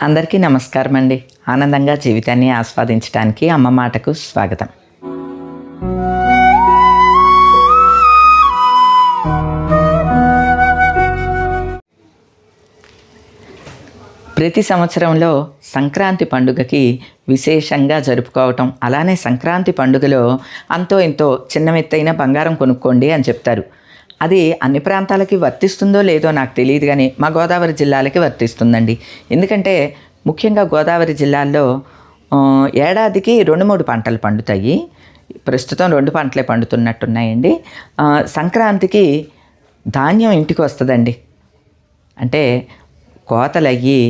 అందరికీ నమస్కారం అండి. ఆనందంగా జీవితాన్ని ఆస్వాదించడానికి అమ్మ మాటకు స్వాగతం. ప్రతి సంవత్సరంలో సంక్రాంతి పండుగకి విశేషంగా జరుపుకోవటం, అలానే సంక్రాంతి పండుగలో అంతో ఇంతో చిన్నమెత్తైన బంగారం కొనుక్కోండి అని చెప్తారు. అది అన్ని ప్రాంతాలకి వర్తిస్తుందో లేదో నాకు తెలియదు, కానీ మా గోదావరి జిల్లాలకి వర్తిస్తుందండి. ఎందుకంటే ముఖ్యంగా గోదావరి జిల్లాల్లో ఏడాదికి 2-3 పంటలు పండుతాయి. ప్రస్తుతం 2 పంటలే పండుతున్నట్టున్నాయండి. సంక్రాంతికి ధాన్యం ఇంటికి వస్తుందండి. అంటే కోతలయ్యి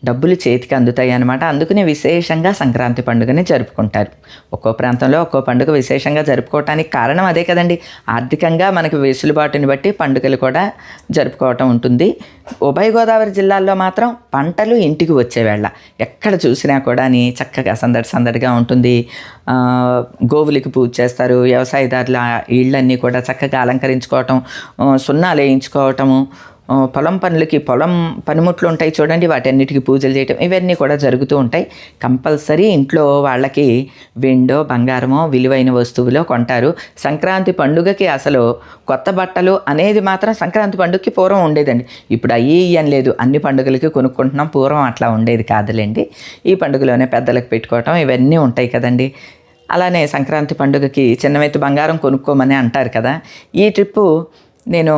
డబ్బులు చేతికి అందుతాయి అన్నమాట. అందుకనే విశేషంగా సంక్రాంతి పండుగని జరుపుకుంటారు. ఒక్కో ప్రాంతంలో ఒక్కో పండుగ విశేషంగా జరుపుకోవటానికి కారణం అదే కదండి. ఆర్థికంగా మనకి వెసులుబాటుని బట్టి పండుగలు కూడా జరుపుకోవటం ఉంటుంది. ఉభయ గోదావరి జిల్లాల్లో మాత్రం పంటలు ఇంటికి వచ్చేవేళ ఎక్కడ చూసినా కూడా చక్కగా సందడిగా ఉంటుంది. గోవులకి పూజ చేస్తారు. వ్యవసాయదారుల ఇళ్ళన్నీ కూడా చక్కగా అలంకరించుకోవటం, సున్నాలు వేయించుకోవటము, పొలం పనులకి పొలం పనిముట్లు ఉంటాయి చూడండి, వాటన్నిటికీ పూజలు చేయటం, ఇవన్నీ కూడా జరుగుతూ ఉంటాయి. కంపల్సరీ ఇంట్లో వాళ్ళకి వెండో బంగారమో విలువైన వస్తువులో కొంటారు. సంక్రాంతి పండుగకి అసలు కొత్త బట్టలు అనేది మాత్రం సంక్రాంతి పండుగకి పూర్వం ఉండేదండి. ఇప్పుడు అని లేదు, అన్ని పండుగలకి కొనుక్కుంటున్నాం. పూర్వం అట్లా ఉండేది కాదులేండి. ఈ పండుగలోనే పెద్దలకు పెట్టుకోవటం ఇవన్నీ ఉంటాయి కదండి. అలానే సంక్రాంతి పండుగకి చిన్నమెత్తు బంగారం కొనుక్కోమని అంటారు కదా. ఈ ట్రిప్పు నేను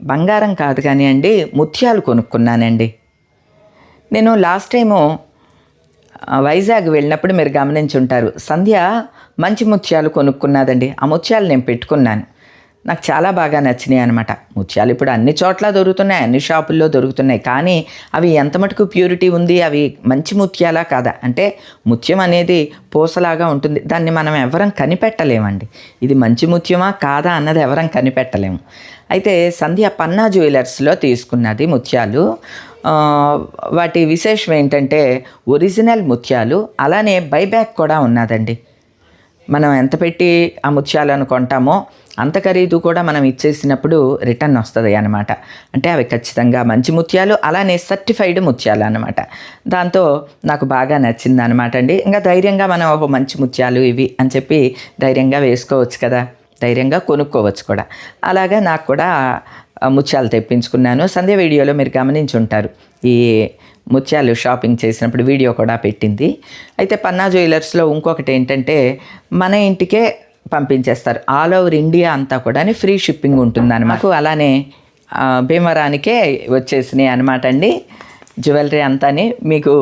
బంగారం కాదు కానీ అండి, ముత్యాలు కొనుక్కున్నానండి. నేను లాస్ట్ టైము వైజాగ్ వెళ్ళినప్పుడు మీరు గమనించి ఉంటారు, సంధ్య మంచి ముత్యాలు కొనుక్కున్నదండి. ఆ ముత్యాలు నేను పెట్టుకున్నాను. నాకు చాలా బాగా నచ్చినాయి అనమాట. ముత్యాలు ఇప్పుడు అన్ని చోట్ల దొరుకుతున్నాయి, అన్ని షాపుల్లో దొరుకుతున్నాయి. కానీ అవి ఎంత మటుకు ప్యూరిటీ ఉంది, అవి మంచి ముత్యాలా కాదా అంటే, ముత్యం అనేది పూసలాగా ఉంటుంది. దాన్ని మనం ఎవరం కనిపెట్టలేమండి. ఇది మంచి ముత్యమా కాదా అన్నది ఎవరం కనిపెట్టలేము. అయితే సంధ్య పన్నా జ్యువెలర్స్లో తీసుకున్నది ముత్యాలు. వాటి విశేషం ఏంటంటే ఒరిజినల్ ముత్యాలు, అలానే బైబ్యాక్ కూడా ఉన్నదండి. మనం ఎంత పెట్టి ఆ ముత్యాలను కొంటామో అంత ఖరీదు కూడా మనం ఇచ్చేసినప్పుడు రిటర్న్ వస్తుంది అన్నమాట. అంటే అవి ఖచ్చితంగా మంచి ముత్యాలు, అలానే సర్టిఫైడ్ ముత్యాలు అన్నమాట. దాంతో నాకు బాగా నచ్చింది అనమాట అండి. ఇంకా ధైర్యంగా మనం ఒక మంచి ముత్యాలు ఇవి అని చెప్పి ధైర్యంగా వేసుకోవచ్చు కదా, ధైర్యంగా కొనుక్కోవచ్చు కూడా. అలాగే నాకు కూడా ముత్యాలు తెప్పించుకున్నాను. సంధ్య వీడియోలో మీరు గమనించి ఉంటారు, ఈ ముత్యాలు షాపింగ్ చేసినప్పుడు వీడియో కూడా పెట్టింది. అయితే పన్నా జ్యువెలర్స్లో ఇంకొకటి ఏంటంటే మన ఇంటికే పంపించేస్తారు. ఆల్ ఓవర్ ఇండియా అంతా కూడా ఫ్రీ షిప్పింగ్ ఉంటుందన్నమాట. మాకు అలానే భీమవరానికే వచ్చేసినాయి అనమాట అండి జ్యువెలరీ అంతాని. మీకు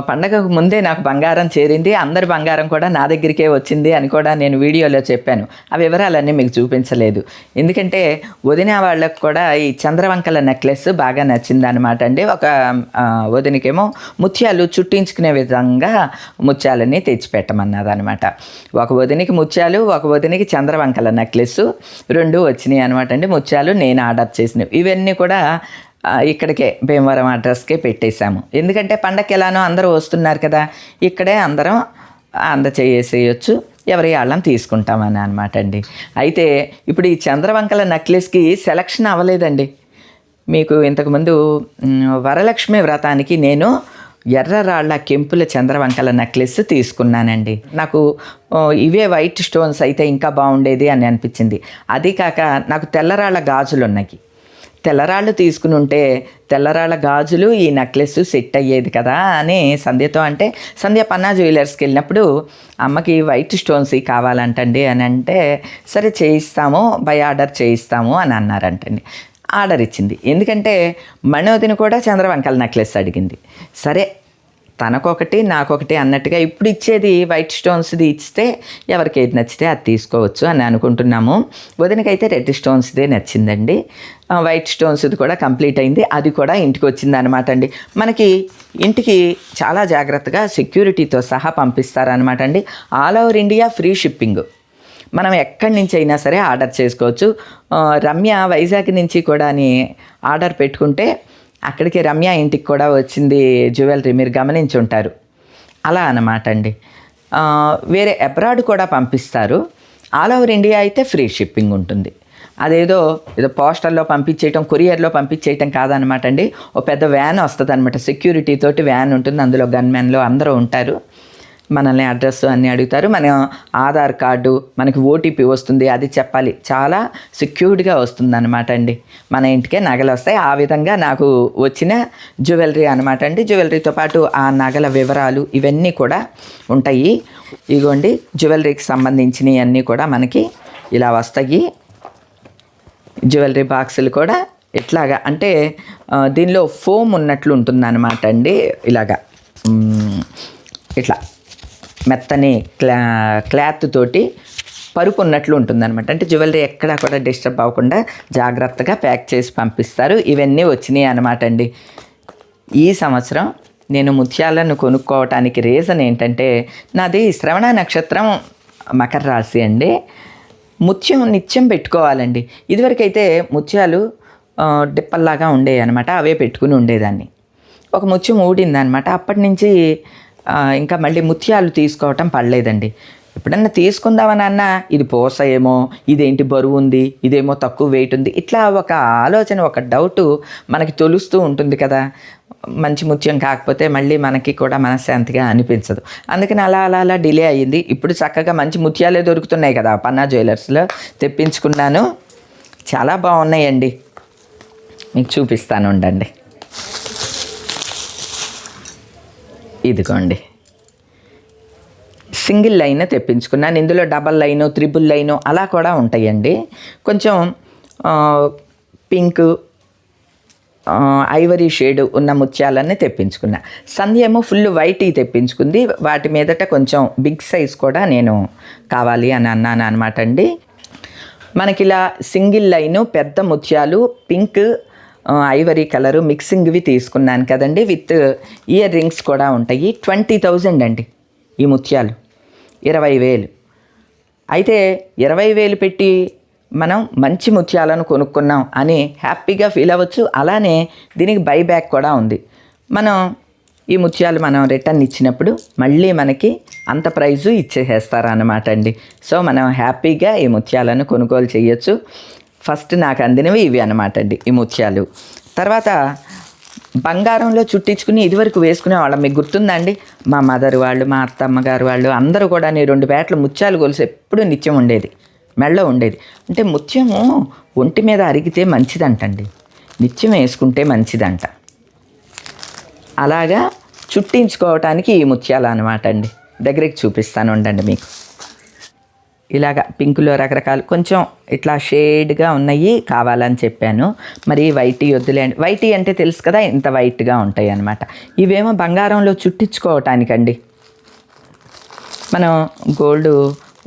పండగకు ముందే నాకు బంగారం చేరింది, అందరి బంగారం కూడా నా దగ్గరికే వచ్చింది అని కూడా నేను వీడియోలో చెప్పాను. ఆ వివరాలన్నీ మీకు చూపించలేదు, ఎందుకంటే వదిన వాళ్ళకు కూడా ఈ చంద్రవంకల నెక్లెస్ బాగా నచ్చింది అనమాట అండి. ఒక వదినకేమో ముత్యాలు చుట్టించుకునే విధంగా ముత్యాలని తెచ్చిపెట్టమన్నది అనమాట. ఒక వదినికి ముత్యాలు, ఒక వదినికి చంద్రవంకల నెక్లెస్ 2 వచ్చినాయి అనమాట అండి. ముత్యాలు నేను ఆర్డర్ చేసినవి. ఇవన్నీ కూడా ఇక్కడికే భీమవరం అడ్రస్కే పెట్టేశాము. ఎందుకంటే పండగకి ఎలానో అందరూ వస్తున్నారు కదా, ఇక్కడే అందరం అందచేసేయచ్చు, ఎవరి వాళ్ళని తీసుకుంటామని అనమాట అండి. అయితే ఇప్పుడు ఈ చంద్రవంకల నెక్లెస్కి సెలక్షన్ అవ్వలేదండి. మీకు ఇంతకుముందు వరలక్ష్మి వ్రతానికి నేను ఎర్రరాళ్ళ కెంపుల చంద్రవంకల నెక్లెస్ తీసుకున్నానండి. నాకు ఇవే వైట్ స్టోన్స్ అయితే ఇంకా బాగుండేది అని అనిపించింది. అది కాక నాకు తెల్లరాళ్ళ గాజులు ఉన్నాయి. తెల్లరాళ్ళు తీసుకుని ఉంటే తెల్లరాళ్ళ గాజులు ఈ నెక్లెస్ సెట్ అయ్యేది కదా అని సంధ్యతో అంటే, సంధ్య పన్నా జ్యువెలర్స్కి వెళ్ళినప్పుడు అమ్మకి వైట్ స్టోన్స్ కావాలంటండి అని అంటే, సరే చేయిస్తాము, బై ఆర్డర్ చేయిస్తాము అని అన్నారంటండి. ఆర్డర్ ఇచ్చింది. ఎందుకంటే మనోదిని కూడా చంద్రవంకల నెక్లెస్ అడిగింది. సరే తనకొకటి నాకొకటి అన్నట్టుగా ఇప్పుడు ఇచ్చేది వైట్ స్టోన్స్ది ఇస్తే ఎవరికి ఏది నచ్చితే అది తీసుకోవచ్చు అని అనుకుంటున్నాము. వదినకైతే రెడ్ స్టోన్స్దే నచ్చిందండి. వైట్ స్టోన్స్ది కూడా కంప్లీట్ అయింది. అది కూడా ఇంటికి వచ్చింది అనమాట అండి. మనకి ఇంటికి చాలా జాగ్రత్తగా సెక్యూరిటీతో సహా పంపిస్తారనమాట అండి. All over India free shipping. మనం ఎక్కడి నుంచి అయినా సరే ఆర్డర్ చేసుకోవచ్చు. రమ్య వైజాగ్ నుంచి కూడా ఆర్డర్ పెట్టుకుంటే అక్కడికి రమ్య ఇంటికి కూడా వచ్చింది జ్యువెలరీ, మీరు గమనించి ఉంటారు. అలా అన్నమాట అండి. వేరే అబ్రాడ్ కూడా పంపిస్తారు. ఆల్ ఓవర్ ఇండియా అయితే ఫ్రీ షిప్పింగ్ ఉంటుంది. ఏదో పోస్టర్లో పంపించేయటం, కొరియర్లో పంపించేయటం కాదనమాట అండి. ఓ పెద్ద వ్యాన్ వస్తుంది అనమాట, సెక్యూరిటీ తోటి వ్యాన్ ఉంటుంది, అందులో గన్మెన్లు అందరూ ఉంటారు. మనల్ని అడ్రస్ అన్నీ అడుగుతారు, మన ఆధార్ కార్డు, మనకి ఓటీపీ వస్తుంది, అది చెప్పాలి. చాలా సెక్యూర్డ్గా వస్తుంది అనమాట అండి. మన ఇంటికే నగలు వస్తాయి. ఆ విధంగా నాకు వచ్చిన జ్యువెలరీ అనమాట అండి. జ్యువెలరీతో పాటు ఆ నగల వివరాలు ఇవన్నీ కూడా ఉంటాయి. ఇగోండి జ్యువెలరీకి సంబంధించినవి అన్నీ కూడా మనకి ఇలా వస్తాయి. జ్యువెలరీ బాక్సులు కూడా ఇట్లాగా అంటే దీనిలో ఫోమ్ ఉన్నట్లు ఉంటుందన్నమాట అండి. ఇలాగా ఇట్లా మెత్తని క్లాత్ తోటి పరుపు ఉన్నట్లు ఉంటుందన్నమాట. అంటే జ్యువెలరీ ఎక్కడా కూడా డిస్టర్బ్ అవ్వకుండా జాగ్రత్తగా ప్యాక్ చేసి పంపిస్తారు. ఇవన్నీ వచ్చినాయి అనమాట అండి. ఈ సంవత్సరం నేను ముత్యాలను కొనుక్కోవటానికి రీజన్ ఏంటంటే, నాది శ్రవణ నక్షత్రం మకర రాశి అండి. ముత్యం నిత్యం పెట్టుకోవాలండి. ఇదివరకైతే ముత్యాలు డిప్పల్లాగా ఉండేవి అనమాట, అవే పెట్టుకుని ఉండేదాన్ని. ఒక ముత్యం ఊడిందనమాట, అప్పటి నుంచి ఇంకా మళ్ళీ ముత్యాలు తీసుకోవటం పడలేదండి. ఎప్పుడన్నా తీసుకుందామని అన్నా ఇది పోసయేమో, ఇదేంటి బరువు ఉంది, ఇదేమో తక్కువ వెయిట్ ఉంది, ఇట్లా ఒక ఆలోచన, ఒక డౌటు మనకి తొలుస్తూ ఉంటుంది కదా. మంచి ముత్యం కాకపోతే మళ్ళీ మనకి కూడా మనశ్శాంతిగా అనిపించదు. అందుకని అలా డిలే అయ్యింది. ఇప్పుడు చక్కగా మంచి ముత్యాలే దొరుకుతున్నాయి కదా, పన్నా జ్యువెలర్స్లో తెప్పించుకున్నాను. చాలా బాగున్నాయండి, మీకు చూపిస్తాను ఉండండి. ఇదిగోండి సింగిల్ లైన్ తెప్పించుకున్నాను. ఇందులో డబల్ లైను, త్రిబుల్ లైను అలా కూడా ఉంటాయండి. కొంచెం పింక్, ఐవరీ షేడ్ ఉన్న ముత్యాలన్నీ తెప్పించుకున్నా. సంధ్య ఏమో ఫుల్ వైట్ తెప్పించుకుంది. వాటి మీదట కొంచెం బిగ్ సైజ్ కూడా నేను కావాలి అని అన్నాను అనమాట అండి. మనకి ఇలా సింగిల్ లైను, పెద్ద ముత్యాలు, పింక్, ఐవరీ కలరు మిక్సింగ్వి తీసుకున్నాను కదండి. విత్ ఇయర్ రింగ్స్ కూడా ఉంటాయి. 20,000 అండి ఈ ముత్యాలు, 20,000. అయితే 20,000 పెట్టి మనం మంచి ముత్యాలను కొనుక్కున్నాం అని హ్యాపీగా ఫీల్ అవ్వచ్చు. అలానే దీనికి బైబ్యాక్ కూడా ఉంది. మనం ఈ ముత్యాలు మనం రిటర్న్ ఇచ్చినప్పుడు మళ్ళీ మనకి అంత ప్రైజు ఇచ్చేసేస్తారన్నమాట అండి. సో మనం హ్యాపీగా ఈ ముత్యాలను కొనుగోలు చేయొచ్చు. ఫస్ట్ నాకు అందినవి ఇవి అనమాట అండి, ఈ ముత్యాలు. తర్వాత బంగారంలో చుట్టించుకుని ఇదివరకు వేసుకునేవాళ్ళం. మీకు గుర్తుందండి, మా మదర్ వాళ్ళు, మా అత్తమ్మగారు వాళ్ళు అందరూ కూడా 2 పేటలు ముత్యాలు గొలుసు ఎప్పుడు నిత్యం ఉండేది, మెళ్ళో ఉండేది. అంటే ముత్యము ఒంటి మీద అరిగితే మంచిదంటండి, నిత్యం వేసుకుంటే మంచిదంట. అలాగా చుట్టించుకోవటానికి ఈ ముత్యాలు అనమాట అండి. దగ్గరికి చూపిస్తాను ఉండండి మీకు. ఇలాగ పింకులో రకరకాలు కొంచెం ఇట్లా షేడ్గా ఉన్నాయి కావాలని చెప్పాను. మరి వైట్ వద్దులే అండి, వైట్ అంటే తెలుసు కదా, ఇంత వైట్గా ఉంటాయి అన్నమాట. ఇవేమో బంగారంలో చుట్టించుకోవటానికండి. మనం గోల్డ్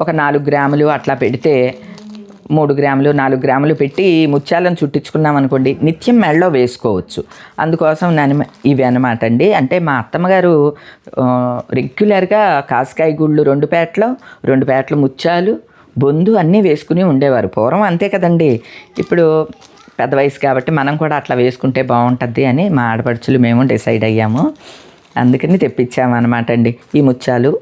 ఒక 4 గ్రాములు అట్లా పెడితే 3 గ్రాములు 4 గ్రాములు పెట్టి ముత్యాలను చుట్టించుకున్నాం అనుకోండి, నిత్యం మెడలో వేసుకోవచ్చు. అందుకోసం నేను ఇవి అనమాట అండి. అంటే మా అత్తమ్మగారు రెగ్యులర్గా కాసకాయ గుళ్ళు 2 పేటలు ముత్యాలు, బొందు అన్నీ వేసుకుని ఉండేవారు. పూర్వం అంతే కదండి. ఇప్పుడు పెద్ద వయసు కాబట్టి మనం కూడా అట్లా వేసుకుంటే బాగుంటుంది అని మా ఆడపడుచులు మేము డిసైడ్ అయ్యాము. అందుకని తెప్పించామన్నమాట అండి ఈ ముత్యాలు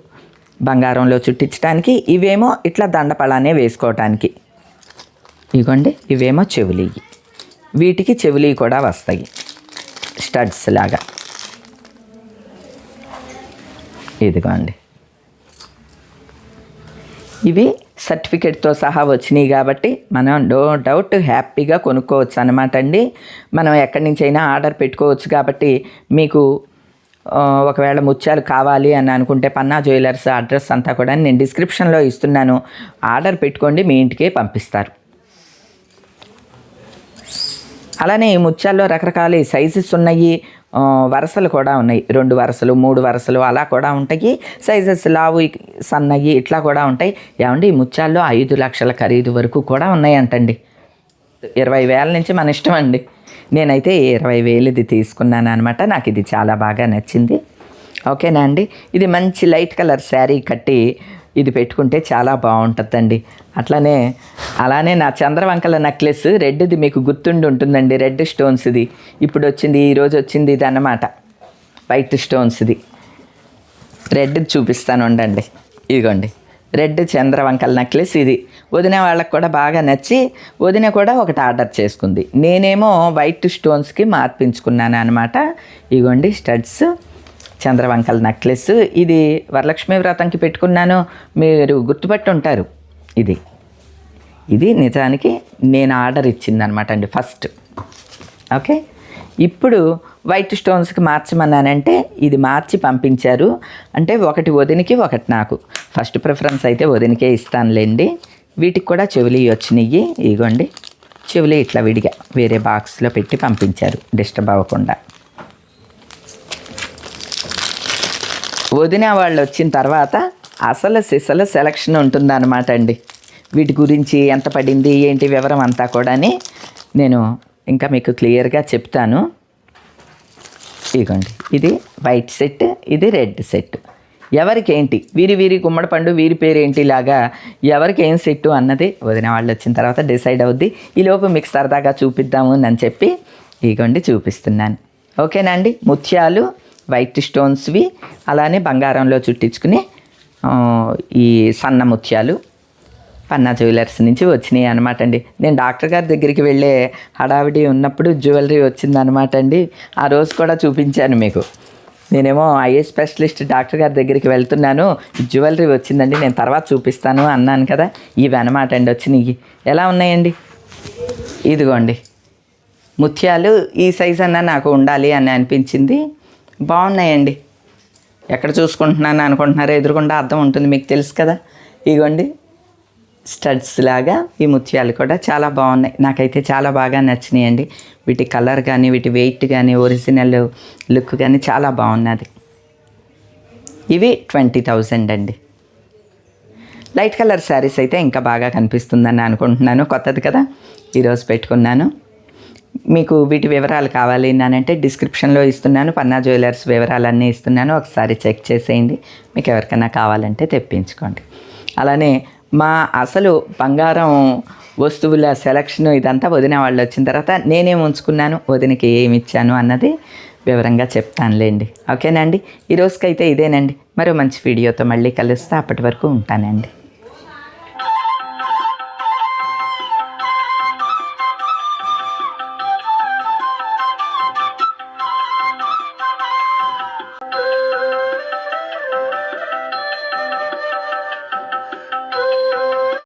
బంగారంలో చుట్టించడానికి. ఇవేమో ఇట్లా దండపళానే వేసుకోవటానికి. ఇదిగోండి ఇవేమో చెవులి, వీటికి చెవులి కూడా వస్తాయి స్టడ్స్ లాగా. ఇదిగోండి ఇవి సర్టిఫికెట్తో సహా వచ్చినాయి కాబట్టి మనం నో డౌట్ హ్యాపీగా కొనుక్కోవచ్చు అనమాట అండి. మనం ఎక్కడి నుంచి అయినా ఆర్డర్ పెట్టుకోవచ్చు. కాబట్టి మీకు ఒకవేళ ముత్యాలు కావాలి అని అనుకుంటే పన్నా జ్యువెలర్స్ అడ్రస్ అంతా కూడా నేను డిస్క్రిప్షన్లో ఇస్తున్నాను. ఆర్డర్ పెట్టుకోండి, మీ ఇంటికే పంపిస్తారు. అలానే ఈ ముత్యాల్లో రకరకాల సైజెస్ ఉన్నాయి, వరసలు కూడా ఉన్నాయి. 2 వరసలు 3 వరసలు అలా కూడా ఉంటాయి. సైజెస్ లావు సన్నయి ఇట్లా కూడా ఉంటాయి. ఏమండి ఈ ముత్యాల్లో 5 లక్షల ఖరీదు వరకు కూడా ఉన్నాయంటండి. 20,000 నుంచి మన ఇష్టం అండి. నేనైతే 20,000 తీసుకున్నాను అనమాట. నాకు ఇది చాలా బాగా నచ్చింది. ఓకేనా అండి. ఇది మంచి లైట్ కలర్ శారీ కట్టి ఇది పెట్టుకుంటే చాలా బాగుంటుందండి. అలానే నా చంద్రవంకల నెక్లెస్ రెడ్ది మీకు గుర్తుండి ఉంటుందండి. రెడ్ స్టోన్స్ ఇది ఇప్పుడు వచ్చింది, ఈరోజు వచ్చింది ఇది అన్నమాట. వైట్ స్టోన్స్ ఇది రెడ్ చూపిస్తాను ఉండండి. ఇదిగోండి రెడ్ చంద్రవంకల నెక్లెస్ ఇది. వదిన వాళ్ళకి కూడా బాగా నచ్చి వదిన కూడా ఒకటి ఆర్డర్ చేసుకుంది. నేనేమో వైట్ స్టోన్స్కి మార్పించుకున్నాను అనమాట. ఇగోండి స్టడ్స్ చంద్రవంకల నెక్లెస్. ఇది వరలక్ష్మి వ్రతంకి పెట్టుకున్నాను, మీరు గుర్తుపట్టి ఉంటారు. ఇది నిజానికి నేను ఆర్డర్ ఇచ్చిందనమాట అండి ఫస్ట్. ఓకే, ఇప్పుడు వైట్ స్టోన్స్కి మార్చమన్నానంటే ఇది మార్చి పంపించారు. అంటే ఒకటి వదినికి ఒకటి నాకు. ఫస్ట్ ప్రిఫరెన్స్ అయితే వదినికే ఇస్తానులేండి. వీటికి కూడా చెవులు వచ్చినాయి. ఇగోండి చెవులు ఇట్లా విడిగా వేరే బాక్స్లో పెట్టి పంపించారు డిస్టర్బ్ అవ్వకుండా. వదిన వాళ్ళు వచ్చిన తర్వాత అసలు సిసలు సెలక్షన్ ఉంటుందన్నమాట అండి. వీటి గురించి ఎంత పడింది ఏంటి వివరం అంతా కూడా నేను ఇంకా మీకు క్లియర్గా చెప్తాను. ఇదిగోండి ఇది వైట్ సెట్, ఇది రెడ్ సెట్. ఎవరికి ఏంటి వీరి గుమ్మడి పండు వీరి పేరు ఏంటి లాగా ఎవరికి ఏం సెట్టు అన్నది వదిన వాళ్ళు వచ్చిన తర్వాత డిసైడ్ అవుద్ది. ఈలోపు మీకు సరదాగా చూపిద్దాము అని చెప్పి ఇదిగోండి చూపిస్తున్నాను. ఓకేనా అండి. ముత్యాలు వైట్ స్టోన్స్వి, అలానే బంగారంలో చుట్టించుకుని ఈ సన్న ముత్యాలు పన్నా జ్యువెలర్స్ నుంచి వచ్చినాయి అనమాట అండి. నేను డాక్టర్ గారి దగ్గరికి వెళ్ళే హడావిడి ఉన్నప్పుడు జ్యువెలరీ వచ్చిందనమాట అండి. ఆ రోజు కూడా చూపించాను మీకు. నేనేమో ఐఏ స్పెషలిస్ట్ డాక్టర్ గారి దగ్గరికి వెళ్తున్నాను, జ్యువెలరీ వచ్చిందండి, నేను తర్వాత చూపిస్తాను అన్నాను కదా. ఇవి అనమాట అండి వచ్చినాయి. ఎలా ఉన్నాయండి? ఇదిగోండి ముత్యాలు ఈ సైజ్ అన్నా నాకు ఉండాలి అని అనిపించింది. బాగున్నాయండి. ఎక్కడ చూసుకుంటున్నాను అనుకుంటున్నారో, ఎదురుకుండా అర్థం ఉంటుంది మీకు తెలుసు కదా. ఇగోండి స్టడ్స్ లాగా ఈ ముత్యాలు కూడా చాలా బాగున్నాయి. నాకైతే చాలా బాగా నచ్చినాయండి. వీటి కలర్ కానీ వీటి వెయిట్ కానీ ఒరిజినల్ లుక్ కానీ చాలా బాగున్నది. ఇవి 20,000 అండి. లైట్ కలర్ శారీస్ అయితే ఇంకా బాగా కనిపిస్తుందని అనుకుంటున్నాను. కొత్తది కదా ఈరోజు పెట్టుకున్నాను. మీకు వీటి వివరాలు కావాలి అంటే డిస్క్రిప్షన్లో ఇస్తున్నాను. పన్నా జ్యువెలర్స్ వివరాలన్నీ ఇస్తున్నాను, ఒకసారి చెక్ చేసేయండి. మీకు ఎవరికైనా కావాలంటే తెప్పించుకోండి. అలానే మా అసలు బంగారం వస్తువుల సెలక్షన్ ఇదంతా వదిన వాళ్ళు వచ్చిన తర్వాత నేనేం ఉంచుకున్నాను, వదినకి ఏమి ఇచ్చాను అన్నది వివరంగా చెప్తానులేండి. ఓకేనండి. ఈ రోజుకైతే ఇదేనండి. మరో మంచి వీడియోతో మళ్ళీ కలుస్తా. అప్పటి వరకు ఉంటానండి.